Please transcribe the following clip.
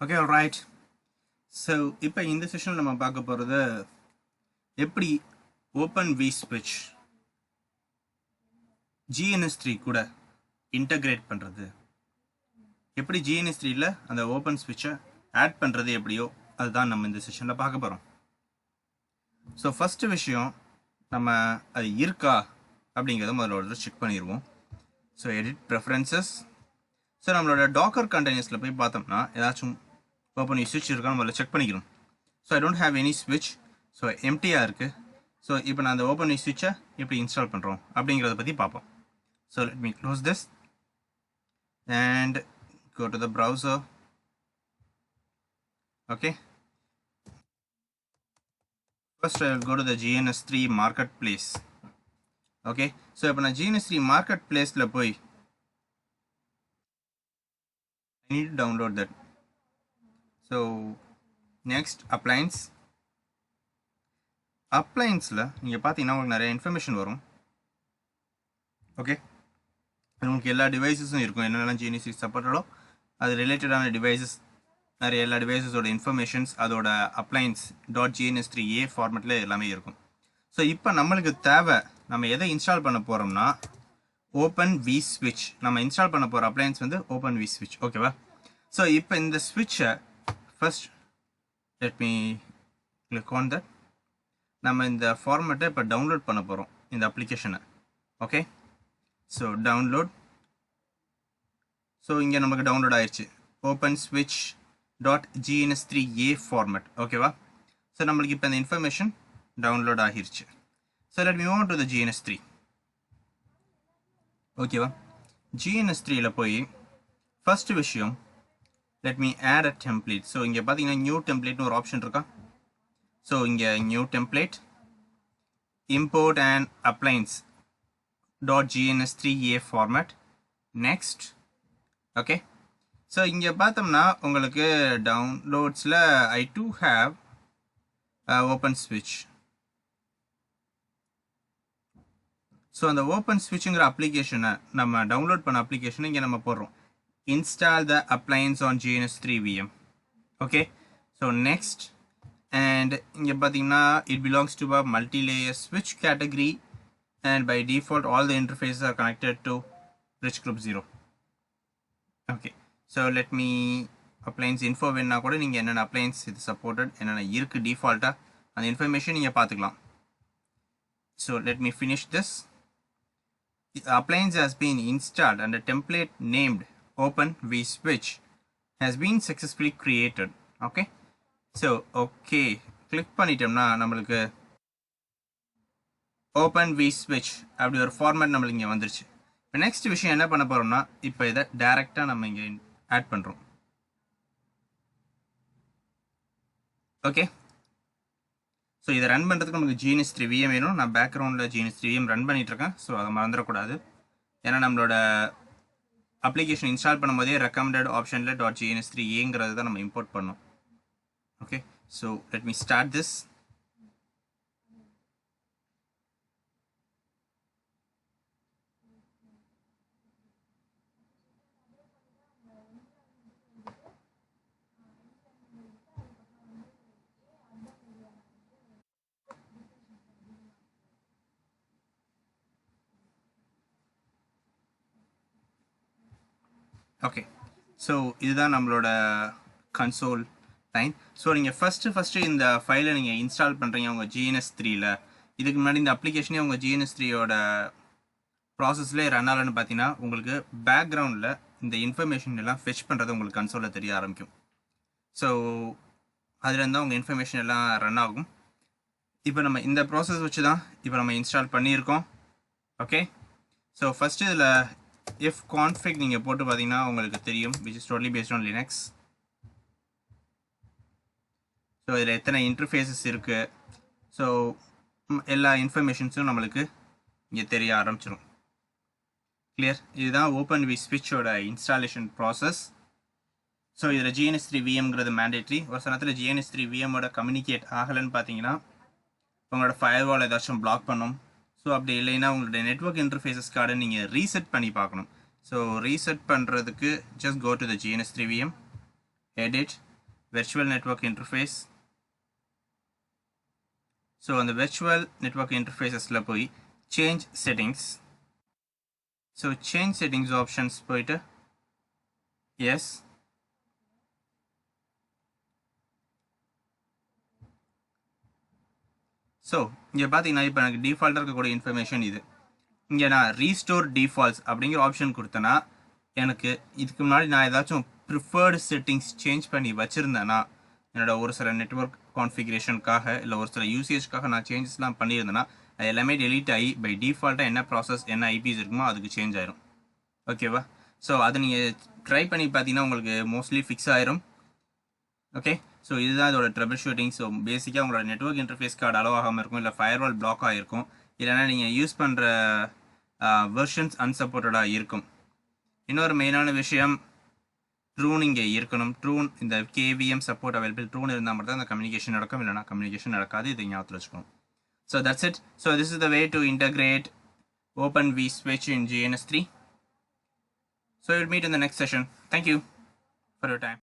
Okay, all right. So இப்போ இந்த செஷனில் நம்ம பார்க்க போகிறது எப்படி OpenV switch GNS3 கூட இன்டகிரேட் பண்ணுறது, எப்படி GNS3ல அந்த ஓப்பன் ஸ்விட்சை ஆட் பண்ணுறது எப்படியோ அதுதான் நம்ம இந்த செஷனில் பார்க்க போகிறோம். ஸோ ஃபஸ்ட்டு விஷயம், நம்ம அது இருக்கா அப்படிங்கிறத முதல்ல ஒரு செக் பண்ணிடுவோம். So edit preferences. ஸோ நம்மளோட டாக்கர் கண்டெய்னர்ஸில் போய் பார்த்தோம்னா ஏதாச்சும் OpenV switch இருக்கான்னு முதல்ல செக் பண்ணிக்கணும். So I don't have any ஸ்விட்ச், ஸோ எம்டியாக இருக்குது. ஸோ இப்போ நான் அந்த OpenV switch எப்படி இன்ஸ்டால் பண்ணுறோம் அப்படிங்கிறத பற்றி பார்ப்போம். So let me close this and go to the browser. Okay, first I will go to the GNS3 marketplace. Okay, so இப்போ நான் GNS3 marketplaceல போய் I need to download that. So next, applianceல நீங்கள் பார்த்தீங்கன்னா உங்களுக்கு நிறைய இன்ஃபர்மேஷன் வரும். ஓகே, உங்களுக்கு எல்லா டிவைசஸும் இருக்கும், என்னென்ன GNS3 சப்போர்ட்டடோ அது ரிலேட்டடான டிவைசஸ், நிறைய எல்லா டிவைசஸோட இன்ஃபர்மேஷன்ஸ் அதோட அப்ளைன்ஸ் .gns3a ஃபார்மேட்டில் எல்லாமே இருக்கும். ஸோ இப்போ நம்மளுக்கு தேவை, நம்ம எதை இன்ஸ்டால் பண்ண போகிறோம்னா OpenV switch. நம்ம இன்ஸ்டால் பண்ண போகிற அப்ளைன்ஸ் வந்து OpenV switch. ஓகேவா? ஸோ இப்போ இந்த ஸ்விட்சை first let me click on that. நம்ம இந்த ஃபார்மேட்டை இப்போ டவுன்லோட் பண்ண போகிறோம், இந்த அப்ளிகேஷனை. Okay, so download. ஸோ இங்கே நமக்கு டவுன்லோட் ஆயிடுச்சு OpenSwitch.gns3a ஃபார்மேட். ஓகேவா? ஸோ நம்மளுக்கு இப்போ இந்த இன்ஃபர்மேஷன் டவுன்லோட் ஆகிருச்சு. So let me move to the GNS3. ஓகேவா? GNS3ல போய் ஃபர்ஸ்ட் விஷயம், let me add a template. So இங்கே பார்த்தீங்கன்னா நியூ டெம்ப்ளேட்னு ஒரு ஆப்ஷன் இருக்கா? ஸோ இங்கே new template, import and appliance .gns3a format. next. Okay, so இங்கே பார்த்தோம்னா உங்களுக்கு டவுன்லோட்ஸில் I do have ஓப்பன் ஸ்விட்ச். ஸோ அந்த ஓப்பன் ஸ்விட்சுங்கிற அப்ளிகேஷனை நம்ம டவுன்லோட் பண்ண அப்ளிகேஷனை இங்கே நம்ம போடுறோம். Install the appliance on GNS3 VM. Okay, so next, and இங்கே பார்த்தீங்கன்னா it belongs to a multi-layer switch category and by default all the interfaces are connected to bridge group 0. Okay, so let me appliance info வேணா கூட நீங்கள் என்னென்ன appliance இது supported என்னென்ன இருக்குது டிஃபால்ட்டாக அந்த இன்ஃபர்மேஷன் நீங்கள் பார்த்துக்கலாம். So let me finish this. The appliance has been installed and a template named OpenV switch has been successfully created. Okay, so okay, click பண்ணிட்டோம்னா நம்மளுக்கு OpenV switch அப்படி ஒரு ஃபார்மேட் நம்மளுக்கு இங்கே வந்துருச்சு. இப்போ நெக்ஸ்ட் விஷயம் என்ன பண்ண போகிறோம்னா, இப்போ இதை டைரெக்டாக நம்ம இங்கே ஆட் பண்ணுறோம். ஓகே, ஸோ இதை ரன் பண்ணுறதுக்கு நமக்கு GNS3 VM வேணும். நான் பேக்ரவுண்டில் GNS3 VM ரன் பண்ணிகிட்ருக்கேன், ஸோ அதை மறந்துடக்கூடாது. ஏன்னா நம்மளோட அப்ளிகேஷன் இன்ஸ்டால் பண்ணும்போதே ரெக்கமெண்டட் ஆப்ஷனில் .gns3a தான் நம்ம இம்போர்ட் பண்ணோம். Okay, so let me start this. Okay, so இதுதான் நம்மளோட கன்சோல் லைன். ஸோ நீங்கள் ஃபஸ்ட்டு இந்த ஃபைலை நீங்கள் இன்ஸ்டால் பண்ணுறீங்க உங்கள் GNS3ல. இதுக்கு முன்னாடி இந்த அப்ளிகேஷனே உங்கள் GNS3யோட ப்ராசஸ்லேயே ரன் ஆகலன்னு பார்த்தீங்கன்னா உங்களுக்கு பேக்ரவுண்டில் இந்த இன்ஃபர்மேஷன் எல்லாம் ஃபெச் பண்ணுறது உங்களுக்கு கன்சோலில் தெரிய ஆரம்பிக்கும். ஸோ அதுலேருந்து தான் உங்கள் இன்ஃபர்மேஷன் எல்லாம் ரன் ஆகும். இப்போ நம்ம இந்த ப்ராசஸ் வச்சு தான் இப்போ நம்ம இன்ஸ்டால் பண்ணியிருக்கோம். ஓகே, ஸோ ஃபஸ்ட்டு இதில் if config நீங்கள் போட்டு பார்த்தீங்கன்னா உங்களுக்கு தெரியும், which is totally based on Linux. So இதில் எத்தனை இன்டர்ஃபேஸஸ் இருக்குது, ஸோ எல்லா இன்ஃபர்மேஷன்ஸும் நம்மளுக்கு இங்கே தெரிய ஆரம்பிச்சிடும். கிளியர்? இதுதான் OpenV ஸ்விட்சோட இன்ஸ்டாலேஷன் ப்ராசஸ். ஸோ இதில் GNS3 VMங்கிறது மேண்டேட்ரி. ஒரு சமயத்தில் GNS3 VMோட கம்யூனிகேட் ஆகலைன்னு பார்த்தீங்கன்னா உங்களோட ஃபயர்வால் ஏதாச்சும் பிளாக் பண்ணும். ஸோ அப்படி இல்லைன்னா உங்களுடைய நெட்வொர்க் இன்டர்ஃபேஸஸ் கார்டை நீங்கள் ரீசெட் பண்ணி பார்க்கணும். ஸோ ரீசெட் பண்ணுறதுக்கு just go to the GNS3 VM, edit, virtual network interface. So on the virtual network interfaces la poi change settings. So change settings options போயிட்டு yes. ஸோ இங்கே பார்த்தீங்கன்னா இப்போ எனக்கு டிஃபால்ட்டாக இருக்கக்கூடிய இன்ஃபர்மேஷன் இது. இங்கே நான் ரீஸ்டோர் டிஃபால்ட்ஸ் அப்படிங்கிற ஆப்ஷன் கொடுத்தேன்னா எனக்கு இதுக்கு முன்னாடி நான் ஏதாச்சும் ப்ரிஃபர்டு செட்டிங்ஸ் சேஞ்ச் பண்ணி வச்சுருந்தேன்னா என்னோட ஒரு சில நெட்ஒர்க் கான்ஃபிகரேஷனுக்காக இல்லை ஒரு சில யூசேஜ்க்காக நான் சேஞ்சஸ்லாம் பண்ணியிருந்தேன்னா அது எல்லாமே டெலீட் ஆகி பை டிஃபால்ட்டாக என்ன ப்ராசஸ் என்ன ஐபிஸ் இருக்குமோ அதுக்கு சேஞ்ச் ஆயிரும். ஓகேவா? ஸோ அதை நீங்கள் ட்ரை பண்ணி பார்த்தீங்கன்னா உங்களுக்கு மோஸ்ட்லி ஃபிக்ஸ் ஆயிரும். ஓகே, ஸோ இதுதான் இதோட ட்ரபிள் ஷூட்டிங். ஸோ பேசிக்காக உங்களோட நெட்ஒர்க் இன்டர்ஃபேஸ் கார்டு அலோவ் ஆகாமல் இருக்கும், இல்லை ஃபயர்வால் பிளாக் ஆகிருக்கும், இல்லைனா நீங்கள் யூஸ் பண்ணுற வெர்ஷன்ஸ் அன்சப்போர்ட்டடாக இருக்கும். இன்னொரு மெயினான விஷயம், ட்ரூன் இங்கே இருக்கணும். ட்ரூன் இந்த கேவிஎம் சப்போர்ட் அவைலபிள் ட்ரூன் இருந்தால் மட்டும் தான் அந்த கம்யூனிகேஷன் நடக்கும், இல்லைனா கம்யூனிகேஷன் நடக்காது. இதை ஞாபகத்தில் வச்சுக்கணும். So that's it. So this is the way to integrate OpenV switch in GNS3. So we'll meet in the next session. Thank you for your time.